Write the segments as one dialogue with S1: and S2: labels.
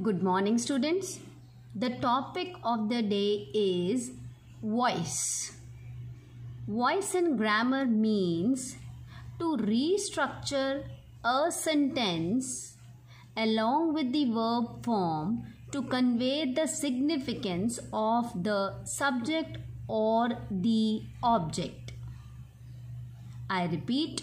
S1: Good morning, students. The topic of the day is voice. Voice in grammar means to restructure a sentence along with the verb form to convey the significance of the subject or the object. I repeat,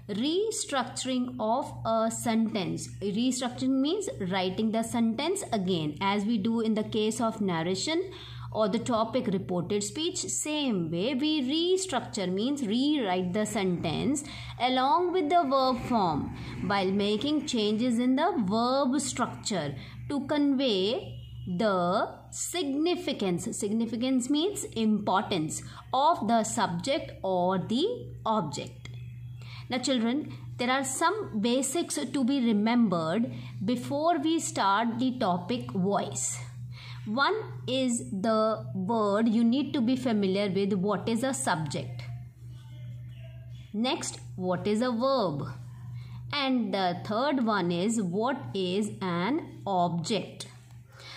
S1: restructuring of a sentence. Restructuring means writing the sentence again, as we do in the case of narration or the topic reported speech. Same way, we restructure means rewrite the sentence along with the verb form while making changes in the verb structure to convey the significance. Significance means importance of the subject or the object. Now children, there are some basics to be remembered before we start the topic voice. One is the word you need to be familiar with. What is a subject? Next, what is a verb? And the third one is what is an object?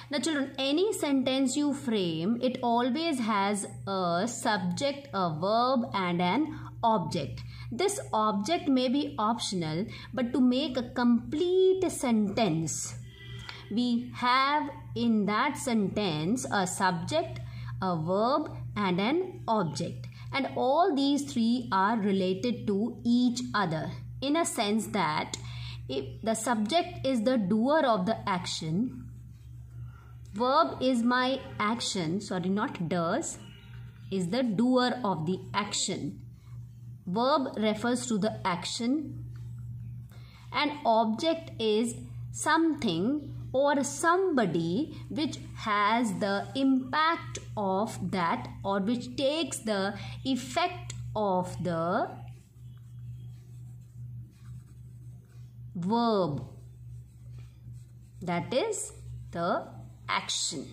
S1: Now children, any sentence you frame, it always has a subject, a verb and an object. This object may be optional, but to make a complete sentence, we have in that sentence a subject, a verb and an object. And all these three are related to each other in a sense that if the subject is the doer of the action, verb is my action, does, is the doer of the action. Verb refers to the action and object is something or somebody which has the impact of that or which takes the effect of the verb, that is the action.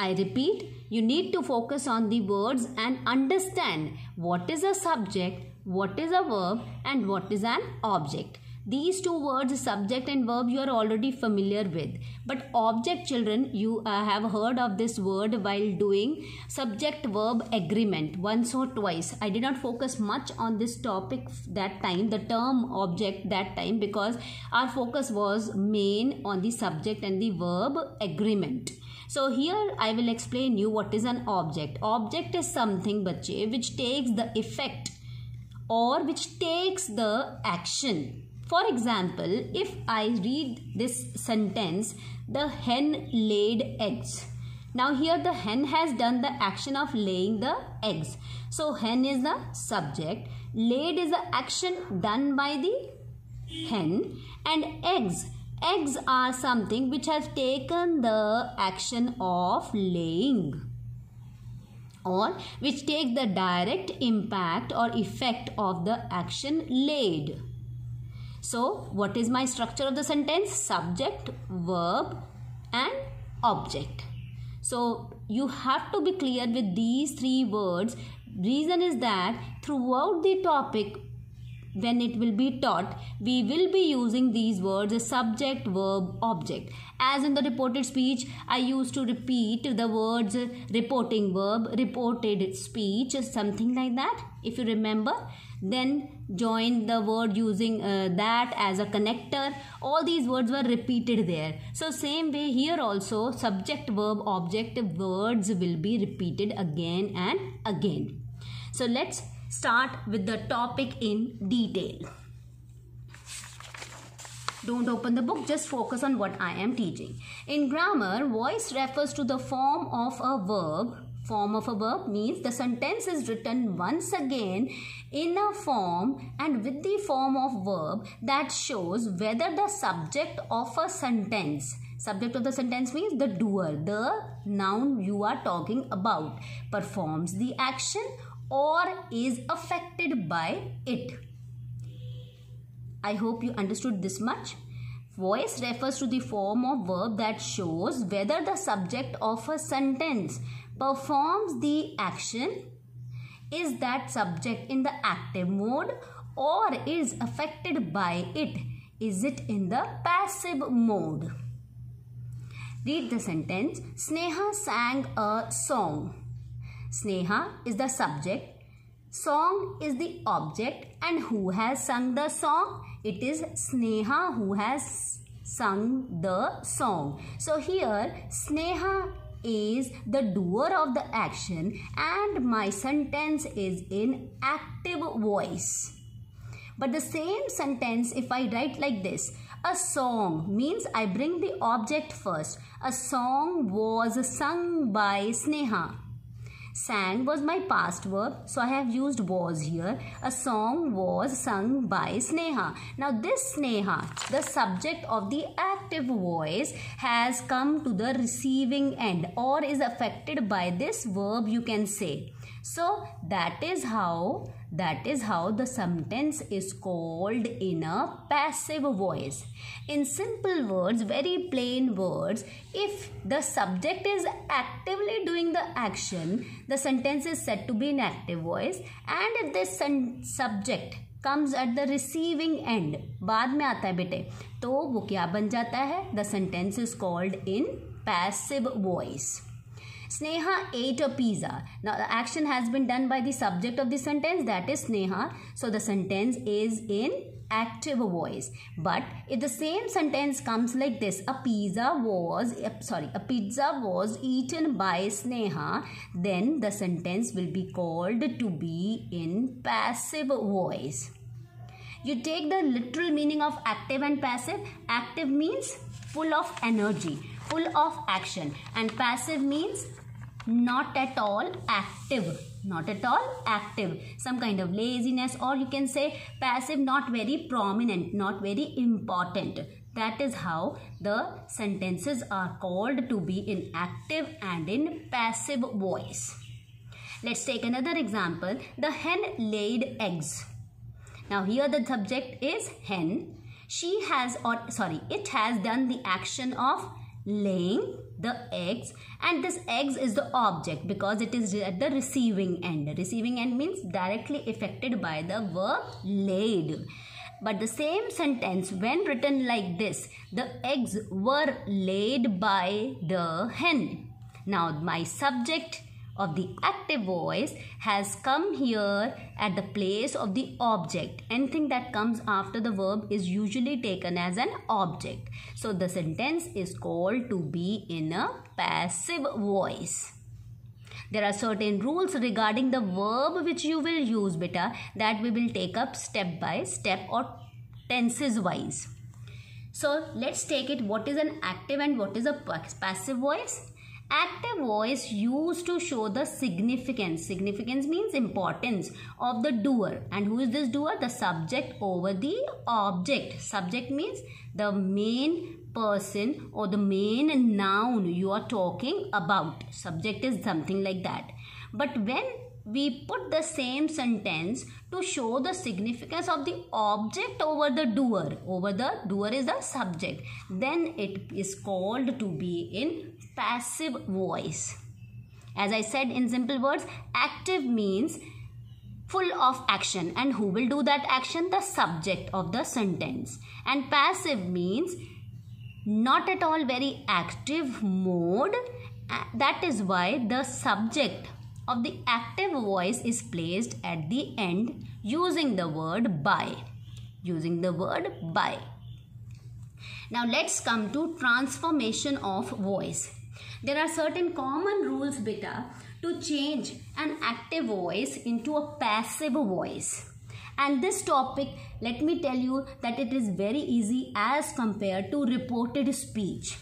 S1: I repeat, you need to focus on the words and understand what is a subject, what is a verb and what is an object. These two words, subject and verb, you are already familiar with. But object, children, you have heard of this word while doing subject-verb agreement once or twice. I did not focus much on this topic that time, the term object that time, because our focus was main on the subject and the verb agreement. So here I will explain you what is an object. Object is something, bachche, which takes the effect or which takes the action. For example, if I read this sentence, the hen laid eggs. Now here the hen has done the action of laying the eggs. So hen is the subject, laid is the action done by the hen, and eggs. Eggs are something which has taken the action of laying or which take the direct impact or effect of the action laid. So, what is my structure of the sentence? Subject, verb and object. So, you have to be clear with these three words. Reason is that throughout the topic, when it will be taught, we will be using these words, subject, verb, object. As in the reported speech, I used to repeat the words reporting verb, reported speech, something like that. If you remember, then join the word using that as a connector. All these words were repeated there. So same way here also, subject, verb, object words will be repeated again and again. So let's start with the topic in detail. Don't open the book, just focus on what I am teaching. In grammar, voice refers to the form of a verb. Form of a verb means the sentence is written once again in a form and with the form of verb that shows whether the subject of a sentence, subject of the sentence means the doer, the noun you are talking about, performs the action or is affected by it. I hope you understood this much. Voice refers to the form of verb that shows whether the subject of a sentence performs the action, is that subject in the active mode or is affected by it, is it in the passive mode? Read the sentence. Sneha sang a song. Sneha is the subject. Song is the object. And who has sung the song? It is Sneha who has sung the song. So here Sneha is the doer of the action and my sentence is in active voice. But the same sentence, if I write like this, a song means I bring the object first. A song was sung by Sneha. Sang was my past verb, so I have used was here. A song was sung by Sneha. Now this Sneha, the subject of the active voice, has come to the receiving end or is affected by this verb, you can say. So that is how the sentence is called in a passive voice. In simple words, very plain words, if the subject is actively doing the action, the sentence is said to be in active voice. And if this subject comes at the receiving end, बाद में आता है बेटे, तो वो क्या बन जाता है? The sentence is called in passive voice. Sneha ate a pizza. Now the action has been done by the subject of the sentence, that is Sneha. So the sentence is in active voice. But if the same sentence comes like this, a pizza was eaten by Sneha, then the sentence will be called to be in passive voice. You take the literal meaning of active and passive. Active means full of energy, full of action, and passive means not at all active. Not at all active. Some kind of laziness, or you can say passive, not very prominent, not very important. That is how the sentences are called to be in active and in passive voice. Let's take another example. The hen laid eggs. Now here the subject is hen. It has done the action of laying the eggs, and this eggs is the object because it is at the receiving end. Receiving end means directly affected by the verb laid. But the same sentence, when written like this, the eggs were laid by the hen. Now my subject of the active voice has come here at the place of the object. Anything that comes after the verb is usually taken as an object. So the sentence is called to be in a passive voice. There are certain rules regarding the verb which you will use, beta, that we will take up step by step or tenses wise. So let's take it, what is an active and what is a passive voice? Active voice used to show the significance. Significance means importance of the doer. And who is this doer? The subject over the object. Subject means the main person or the main noun you are talking about. Subject is something like that. But when we put the same sentence to show the significance of the object over the doer is the subject, then it is called to be in passive voice. As I said in simple words, active means full of action, and who will do that action? The subject of the sentence. And passive means not at all very active mode. That is why the subject of the active voice is placed at the end using the word by. Now let's come to transformation of voice. There are certain common rules, beta, to change an active voice into a passive voice. And this topic, let me tell you that it is very easy as compared to reported speech.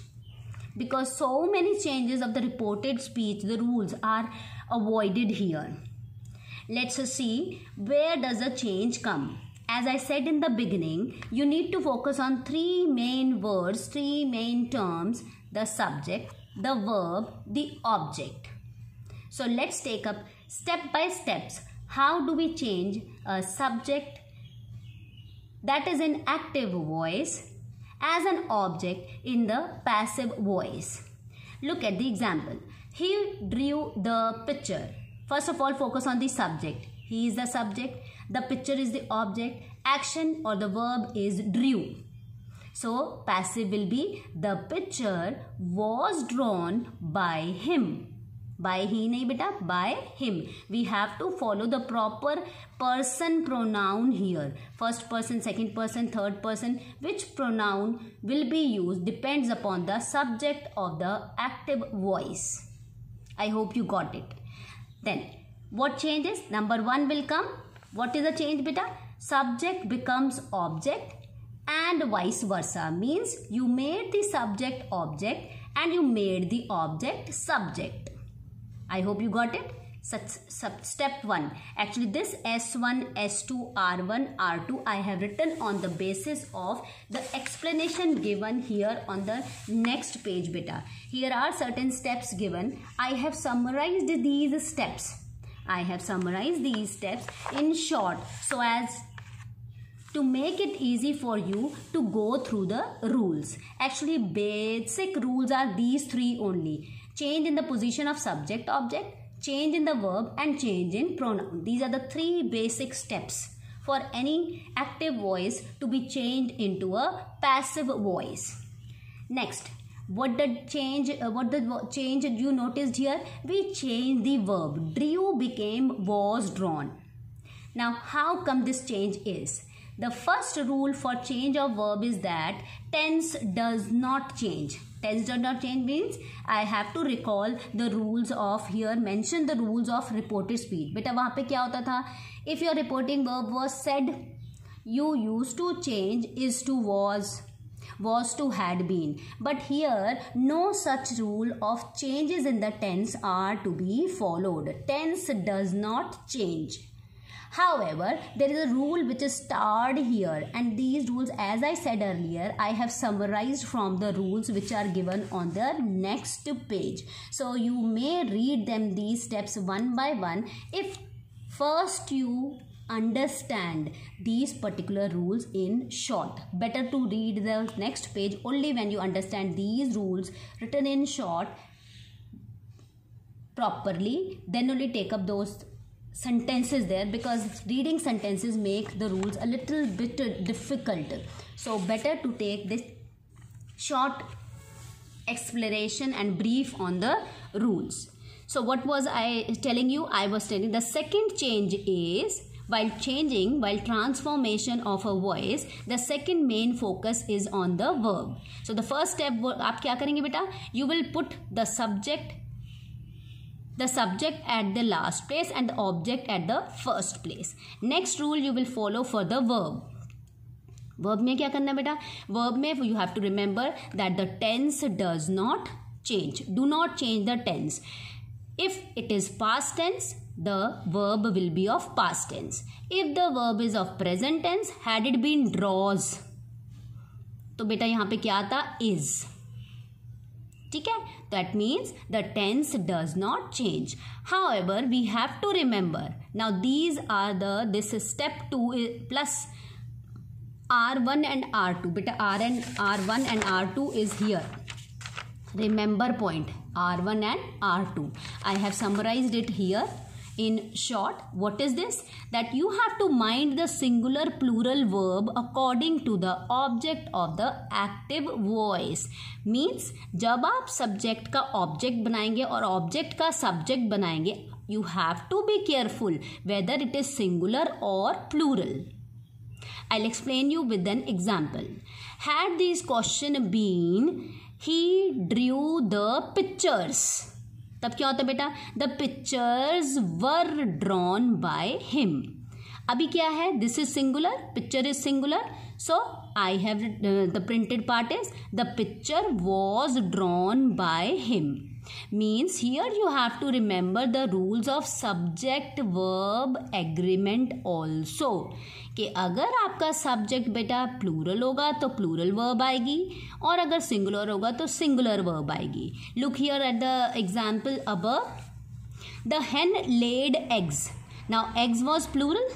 S1: Because so many changes of the reported speech, the rules are avoided here. Let's see where does the change come. As I said in the beginning, you need to focus on three main words, three main terms: the subject, the verb, the object. So let's take up step by steps. How do we change a subject that is in active voice as an object in the passive voice? Look at the example. He drew the picture. First of all, focus on the subject. He is the subject. The picture is the object. Action or the verb is drew. So passive will be the picture was drawn by him. By he nahi beta, by him. We have to follow the proper person pronoun here. First person, second person, third person. Which pronoun will be used depends upon the subject of the active voice. I hope you got it. Then what changes? Number 1 will come. What is the change beta? Subject becomes object and vice versa. Means you made the subject object and you made the object subject. I hope you got it. Step 1. Actually this S1, S2, R1, R2 I have written on the basis of the explanation given here on the next page beta. Here are certain steps given. I have summarized these steps. In short so as to make it easy for you to go through the rules. Actually basic rules are these 3 only. Change in the position of subject object, change in the verb and change in pronoun. These are the 3 basic steps for any active voice to be changed into a passive voice. Next, what the change you noticed here? We changed the verb. Drew became was drawn. Now how come this change is? The first rule for change of verb is that tense does not change. Tense does not change means I have to recall the rules of here, mention the rules of reported speech. Beta वहाँ पे क्या होता था? If your reporting verb was said, you used to change is to was to had been. But here no such rule of changes in the tense are to be followed. Tense does not change. However, there is a rule which is starred here, and these rules, as I said earlier, I have summarized from the rules which are given on the next page. So you may read them, these steps one by one, if first you understand these particular rules in short. Better to read the next page only when you understand these rules written in short properly, then only take up those sentences there, because reading sentences make the rules a little bit difficult. So better to take this short explanation and brief on the rules. So what was I telling you? I was telling the second change is while transformation of a voice, the second main focus is on the verb. So the first step आप क्या करेंगे बेटा? You will put the subject at the last place and the object at the first place. Next rule you will follow for the verb. Verb में क्या करना बेटा? Verb में you have to remember that the tense does not change. Do not change the tense. If it is past tense, the verb will be of past tense. If the verb is of present tense, had it been draws, तो बेटा यहाँ पे क्या आता? Is. ठीक है? That means the tense does not change. However, we have to remember, now these are this is step 2 plus R1 and R2. Beta R1 and R2 is here. Remember point R1 and R2. I have summarized it here in short. What is this? That you have to mind the singular plural verb according to the object of the active voice. Means जब आप subject का object बनाएंगे और object का subject बनाएंगे, you have to be careful whether it is singular or plural. I'll explain you with an example. Had this question been, he drew the pictures. तब क्या होता है बेटा? The pictures were drawn by him. अभी क्या है? This is singular. Picture is singular. So I have the printed part is the picture was drawn by him. Means here you have to remember the rules of subject verb agreement also. कि अगर आपका subject बेटा plural होगा तो plural verb आएगी और अगर singular होगा तो singular verb आएगी. Look here at the example above. The hen laid eggs. Now eggs was plural.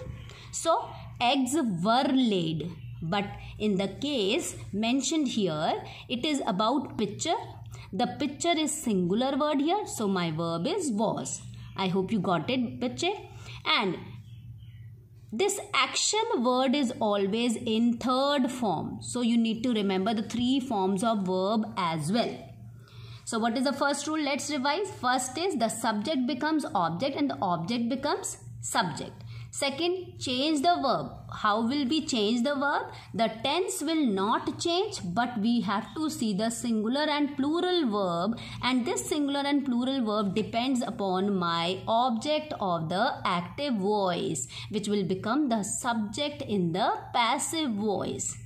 S1: So eggs were laid. But in the case mentioned here, it is about picture. The picture is singular word here. So my verb is was. I hope you got it, bachche. And this action word is always in third form. So you need to remember the three forms of verb as well. So what is the first rule? Let's revise. First is the subject becomes object and the object becomes subject. Second, change the verb. How will we change the verb? The tense will not change, but we have to see the singular and plural verb, and this singular and plural verb depends upon my object of the active voice, which will become the subject in the passive voice.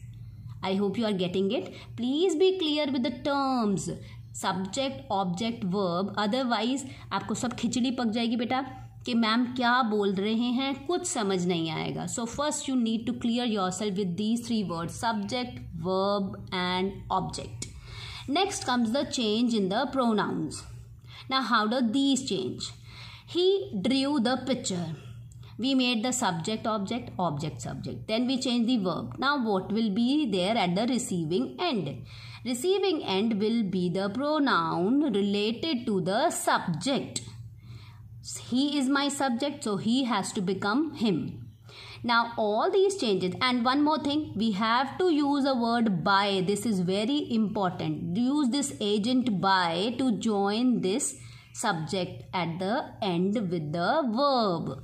S1: I hope you are getting it. Please be clear with the terms subject, object, verb. Otherwise आपको सब खिचड़ी पक जाएगी बेटा कि ma'am क्या बोल रहे हैं, कुछ समझ नहीं आएगा. So first you need to clear yourself with these three words subject, verb and object. Next comes the change in the pronouns. Now how do these change? He drew the picture. We made the subject object, object subject. Then we change the verb. Now what will be there at the receiving end? Receiving end will be the pronoun related to the subject. He is my subject, so he has to become him. Now all these changes, and one more thing, we have to use a word by. This is very important. Use this agent by to join this subject at the end with the verb.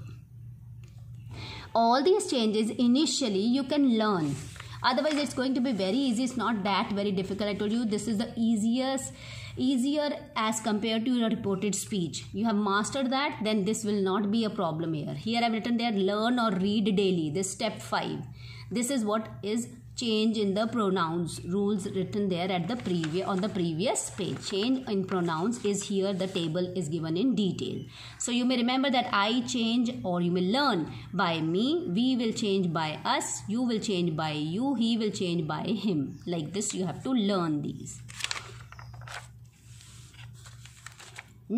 S1: All these changes initially you can learn. Otherwise it's going to be very easy. It's not that very difficult. I told you this is the easier as compared to your reported speech. You have mastered that, then this will not be a problem here. Here I've written there learn or read daily. This step 5. This is what is change in the pronouns rules written there at the previous page. Change in pronouns is here. The table is given in detail. So you may remember that I change, or you may learn by me, we will change by us, you will change by you, he will change by him. Like this you have to learn these.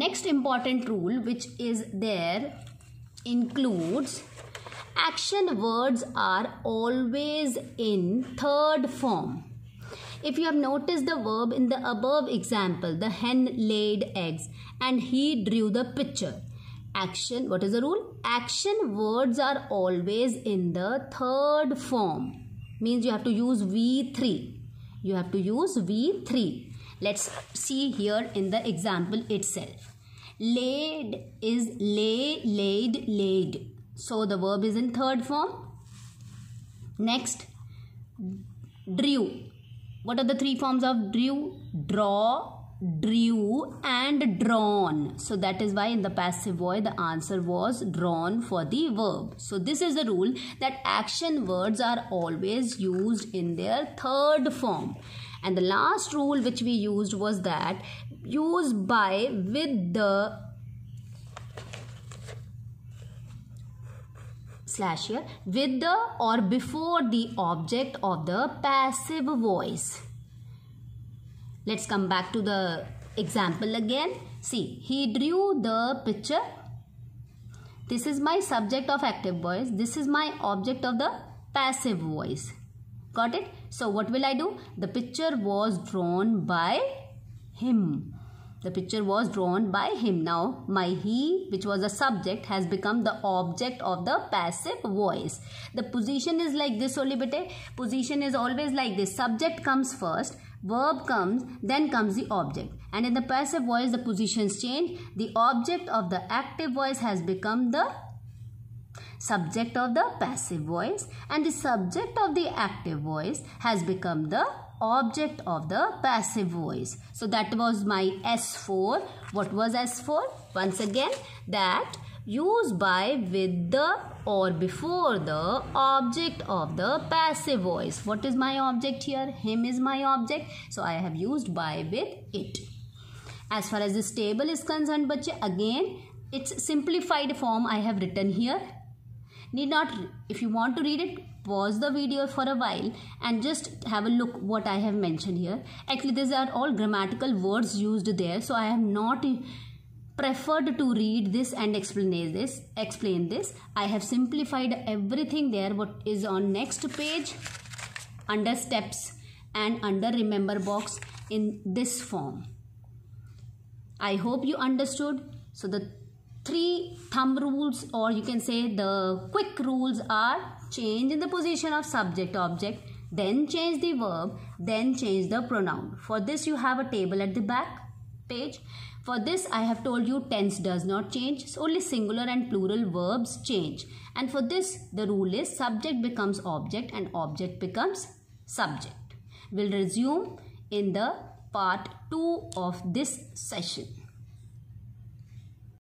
S1: Next important rule which is there includes action words are always in third form. If you have noticed the verb in the above example, the hen laid eggs and he drew the picture. Action, what is the rule? Action words are always in the third form. Means you have to use V3. You have to use V3. Let's see here in the example itself. Laid is lay, laid, laid. So the verb is in third form. Next, drew. What are the three forms of drew? Draw, drew and drawn. So that is why in the passive voice the answer was drawn for the verb. So this is the rule that action words are always used in their third form. And the last rule which we used was that use by with the slash here, with the or before the object of the passive voice. Let's come back to the example again. See, he drew the picture. This is my subject of active voice. This is my object of the passive voice. Got it? So what will I do? The picture was drawn by him. The picture was drawn by him. Now my he, which was the subject, has become the object of the passive voice. The position is like this only, bete. Position is always like this. Subject comes first, verb comes, then comes the object. And in the passive voice, the positions change. The object of the active voice has become the subject of the passive voice, and the subject of the active voice has become the object of the passive voice. So that was my S4. What was S4? Once again, that use by with the or before the object of the passive voice. What is my object here? Him is my object. So I have used by with it. As far as this table is concerned, bache, again, its simplified form I have written here. Need not, if you want to read it, pause the video for a while and just have a look what I have mentioned here. Actually, these are all grammatical words used there, so I have not preferred to read this and explain this. I have simplified everything there what is on next page under steps and under remember box in this form. I hope you understood. So the three thumb rules, or you can say the quick rules are: change in the position of subject object, then change the verb, then change the pronoun. For this you have a table at the back page. For this I have told you tense does not change, so only singular and plural verbs change. And for this the rule is subject becomes object and object becomes subject. We'll resume in the part 2 of this session.